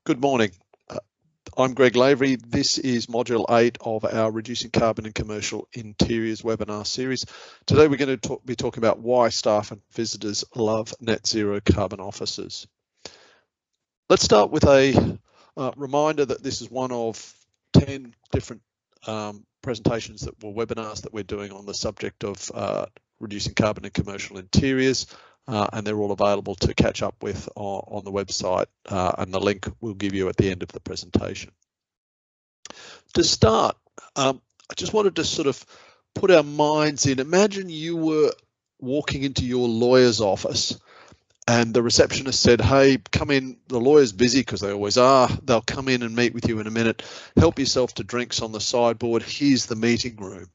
Good morning. I'm Greg Lavery. This is Module 8 of our Reducing Carbon in Commercial Interiors webinar series. Today we're going to be talking about why staff and visitors love net zero carbon offices. Let's start with a reminder that this is one of 10 different presentations that were webinars that we're doing on the subject of reducing carbon in commercial interiors. And they're all available to catch up with on the website, and the link we'll give you at the end of the presentation. To start, I just wanted to sort of put our minds in. Imagine you were walking into your lawyer's office and the receptionist said, "Hey, come in, the lawyer's busy," because they always are. "They'll come in and meet with you in a minute. Help yourself to drinks on the sideboard. Here's the meeting room."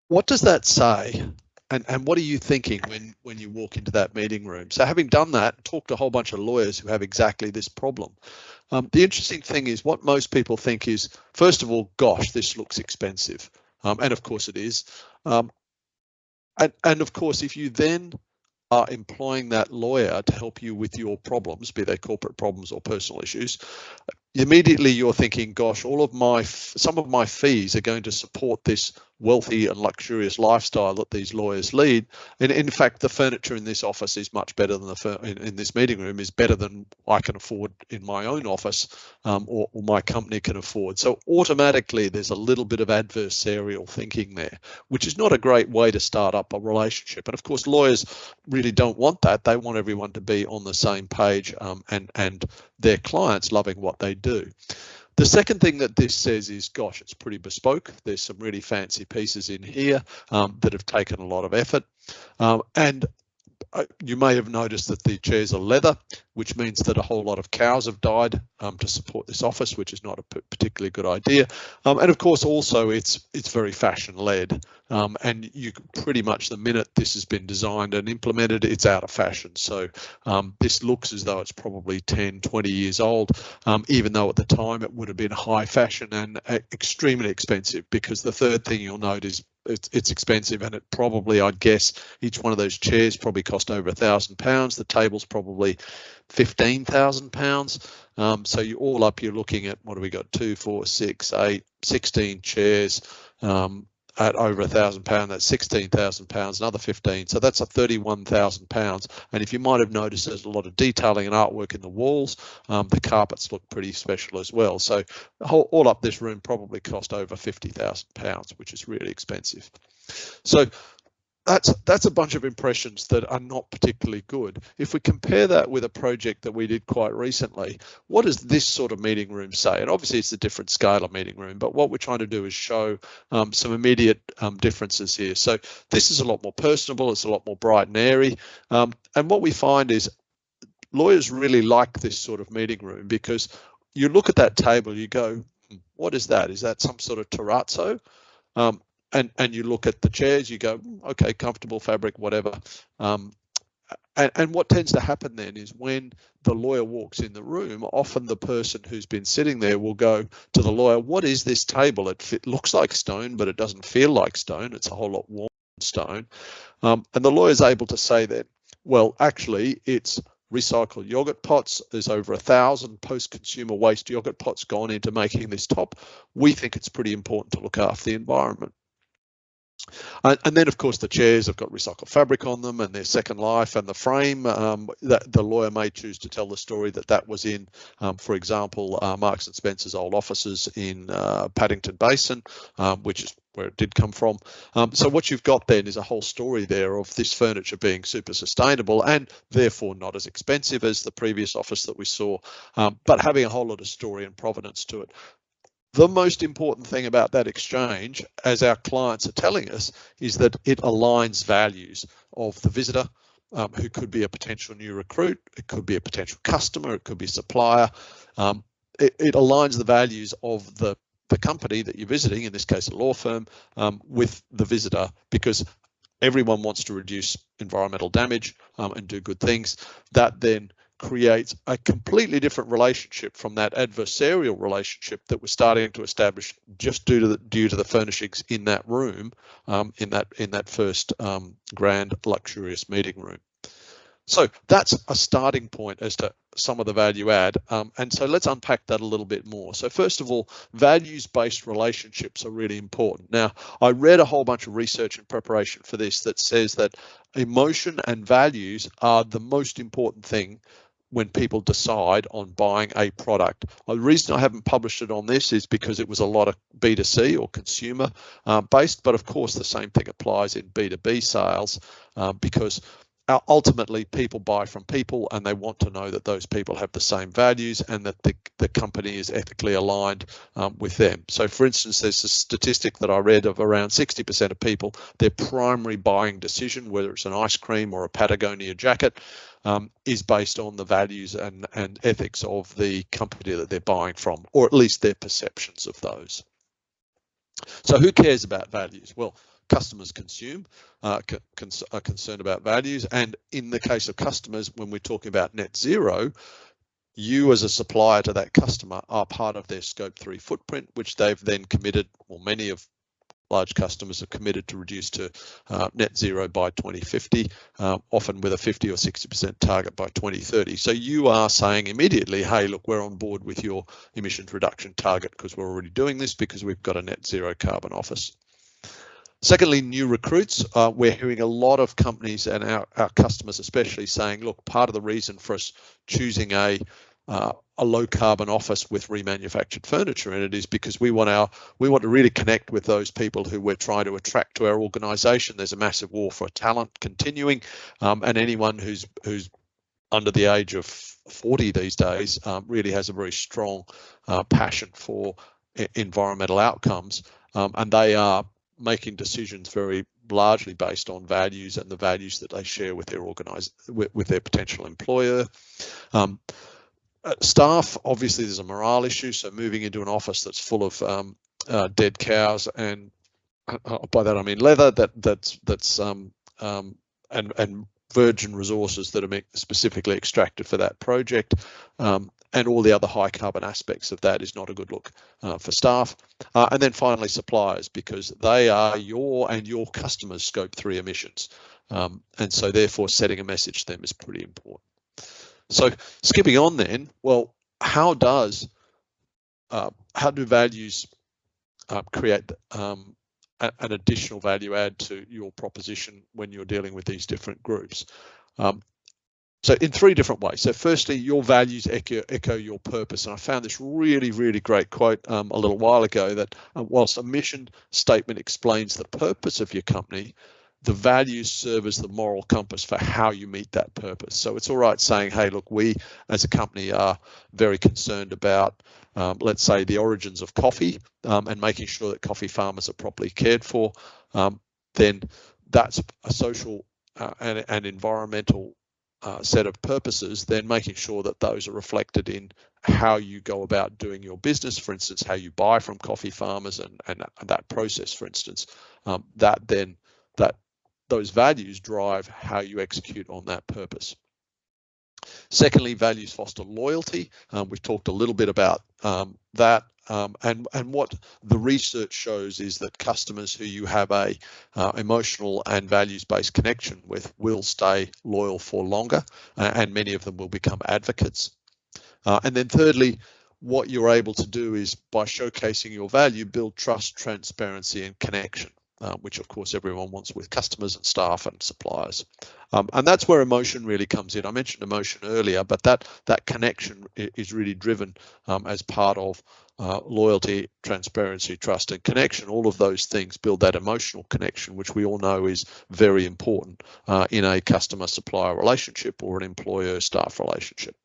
What does that say? And what are you thinking when you walk into that meeting room? So having done that, talked to a whole bunch of lawyers who have exactly this problem. The interesting thing is what most people think is, first of all, gosh, this looks expensive. And of course it is. And of course, if you then are employing that lawyer to help you with your problems, be they corporate problems or personal issues, immediately you're thinking, gosh, some of my fees are going to support this wealthy and luxurious lifestyle that these lawyers lead. And in fact, the furniture in this office is much better than in this meeting room is better than I can afford in my own office, or my company can afford. So automatically there's a little bit of adversarial thinking there, which is not a great way to start up a relationship. And of course, lawyers really don't want that. They want everyone to be on the same page, and their clients loving what they do. The second thing that this says is, gosh, it's pretty bespoke. There's some really fancy pieces in here that have taken a lot of effort. And you may have noticed that the chairs are leather, which means that a whole lot of cows have died to support this office, which is not a particularly good idea. And of course, also it's very fashion led. And you pretty much the minute this has been designed and implemented, it's out of fashion. So this looks as though it's probably 10, 20 years old, even though at the time it would have been high fashion and extremely expensive, because the third thing you'll note is it's expensive, and it probably, I'd guess, each one of those chairs probably cost over £1,000. The table's probably £15,000. So you all up, you're looking at, what have we got? 2, 4, 6, 8, 16 chairs at over £1,000. That's £16,000, another 15. So that's a £31,000. And if you might have noticed, there's a lot of detailing and artwork in the walls. The carpets look pretty special as well. So all up, this room probably cost over £50,000, which is really expensive. So that's a bunch of impressions that are not particularly good. If we compare that with a project that we did quite recently, what does this sort of meeting room say? And obviously it's a different scale of meeting room, but what we're trying to do is show some immediate differences here. So this is a lot more personable, it's a lot more bright and airy. And what we find is lawyers really like this sort of meeting room, because you look at that table, you go, what is that? Is that some sort of terrazzo? And you look at the chairs, you go, okay, comfortable fabric, whatever. And what tends to happen then is when the lawyer walks in the room, often the person who's been sitting there will go to the lawyer, what is this table? It looks like stone, but it doesn't feel like stone. It's a whole lot warmer than stone. And the lawyer's able to say that, well, actually, it's recycled yogurt pots. There's over 1,000 post-consumer waste yogurt pots gone into making this top. We think it's pretty important to look after the environment. And then, of course, the chairs have got recycled fabric on them and their second life, and the frame, that the lawyer may choose to tell the story that was in, for example, Marks and Spencer's old offices in Paddington Basin, which is where it did come from. So what you've got then is a whole story there of this furniture being super sustainable and therefore not as expensive as the previous office that we saw, but having a whole lot of story and provenance to it. The most important thing about that exchange, as our clients are telling us, is that it aligns values of the visitor, who could be a potential new recruit, it could be a potential customer, it could be a supplier. It aligns the values of the company that you're visiting, in this case a law firm, with the visitor, because everyone wants to reduce environmental damage and do good things. That then creates a completely different relationship from that adversarial relationship that we're starting to establish just due to the furnishings in that room, in that first grand luxurious meeting room. So that's a starting point as to some of the value add. And so let's unpack that a little bit more. So first of all, values-based relationships are really important. Now, I read a whole bunch of research in preparation for this that says that emotion and values are the most important thing when people decide on buying a product. The reason I haven't published it on this is because it was a lot of B2C or consumer based, but of course the same thing applies in B2B sales because ultimately people buy from people and they want to know that those people have the same values and that the company is ethically aligned with them. So for instance, there's a statistic that I read of around 60% of people, their primary buying decision, whether it's an ice cream or a Patagonia jacket, is based on the values and ethics of the company that they're buying from, or at least their perceptions of those. So who cares about values? Well, customers consume, are concerned about values, and in the case of customers, when we're talking about net zero, you as a supplier to that customer are part of their scope 3 footprint, which they've then committed, or many of large customers have committed to reduce to net zero by 2050, often with a 50 or 60% target by 2030. So you are saying immediately, hey, look, we're on board with your emissions reduction target because we're already doing this because we've got a net zero carbon office. Secondly, new recruits. We're hearing a lot of companies and our customers especially saying, look, part of the reason for us choosing a low carbon office with remanufactured furniture in it is because we want to really connect with those people who we're trying to attract to our organisation. There's a massive war for talent continuing, and anyone who's under the age of 40 these days really has a very strong passion for environmental outcomes, and they are making decisions very largely based on values and the values that they share with their with their potential employer. Staff, obviously there's a morale issue, so moving into an office that's full of dead cows, and by that I mean leather and virgin resources that are specifically extracted for that project, and all the other high carbon aspects of that is not a good look for staff. And then finally suppliers, because they are your and your customers' scope 3 emissions, and so therefore setting a message to them is pretty important. So skipping on then, well, how do values create an additional value add to your proposition when you're dealing with these different groups? So in 3 different ways. So firstly, your values echo your purpose. And I found this really, really great quote a little while ago that whilst a mission statement explains the purpose of your company, the values serve as the moral compass for how you meet that purpose. So it's all right saying, hey, look, we as a company are very concerned about, let's say, the origins of coffee and making sure that coffee farmers are properly cared for. Then that's a social and environmental set of purposes, then making sure that those are reflected in how you go about doing your business, for instance, how you buy from coffee farmers and that process, for instance, those values drive how you execute on that purpose. Secondly, values foster loyalty. We've talked a little bit about that. And what the research shows is that customers who you have a emotional and values-based connection with will stay loyal for longer, and many of them will become advocates. And then thirdly, what you're able to do is by showcasing your value, build trust, transparency, and connection, which of course everyone wants with customers and staff and suppliers. And that's where emotion really comes in. I mentioned emotion earlier, but that connection is really driven as part of loyalty, transparency, trust, and connection. All of those things build that emotional connection, which we all know is very important in a customer-supplier relationship or an employer-staff relationship.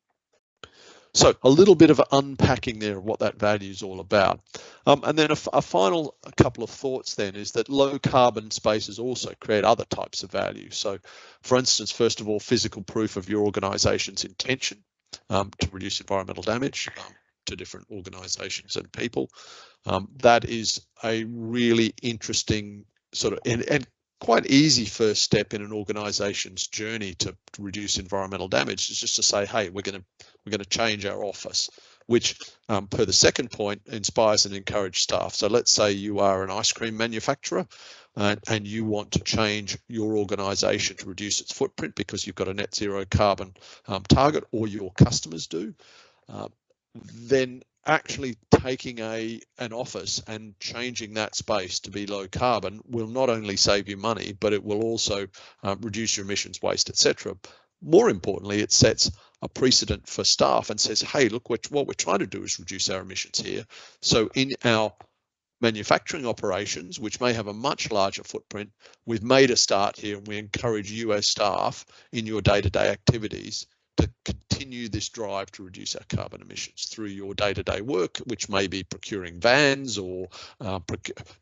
So a little bit of unpacking there of what that value is all about. And then a final couple of thoughts then is that low carbon spaces also create other types of value. So for instance, first of all, physical proof of your organisation's intention to reduce environmental damage to different organisations and people. That is a really interesting sort of, and quite easy first step in an organisation's journey to reduce environmental damage is just to say, hey, we're going to change our office, which per the second point inspires and encourages staff. So let's say you are an ice cream manufacturer and you want to change your organisation to reduce its footprint because you've got a net zero carbon target, or your customers do. Then actually taking an office and changing that space to be low carbon will not only save you money, but it will also reduce your emissions, waste, etc. More importantly, it sets a precedent for staff and says, hey, look, what we're trying to do is reduce our emissions here. So in our manufacturing operations, which may have a much larger footprint, we've made a start here, and we encourage you as staff in your day-to-day activities to continue this drive to reduce our carbon emissions through your day-to-day work, which may be procuring vans or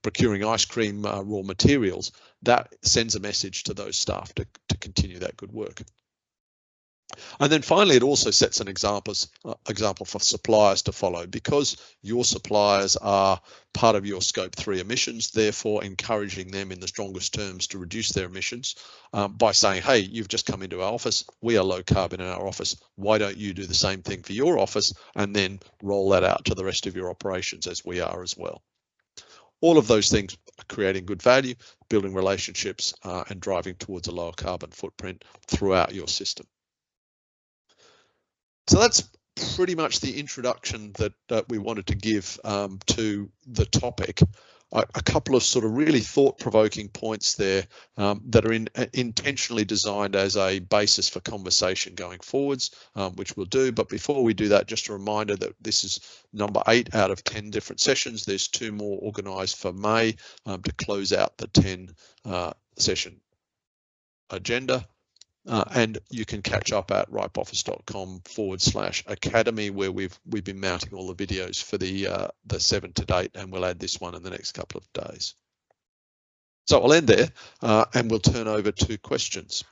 procuring ice cream raw materials. That sends a message to those staff to continue that good work. And then finally, it also sets an example for suppliers to follow, because your suppliers are part of your scope 3 emissions, therefore encouraging them in the strongest terms to reduce their emissions by saying, hey, you've just come into our office, we are low carbon in our office, why don't you do the same thing for your office, and then roll that out to the rest of your operations as we are as well. All of those things are creating good value, building relationships and driving towards a lower carbon footprint throughout your system. So that's pretty much the introduction that we wanted to give to the topic. A couple of sort of really thought-provoking points there that are intentionally designed as a basis for conversation going forwards, which we'll do. But before we do that, just a reminder that this is number 8 out of 10 different sessions. There's 2 more organised for May to close out the 10 session agenda. And you can catch up at ripeoffice.com/academy, where we've been mounting all the videos for the 7 to date, and we'll add this one in the next couple of days. So I'll end there and we'll turn over to questions.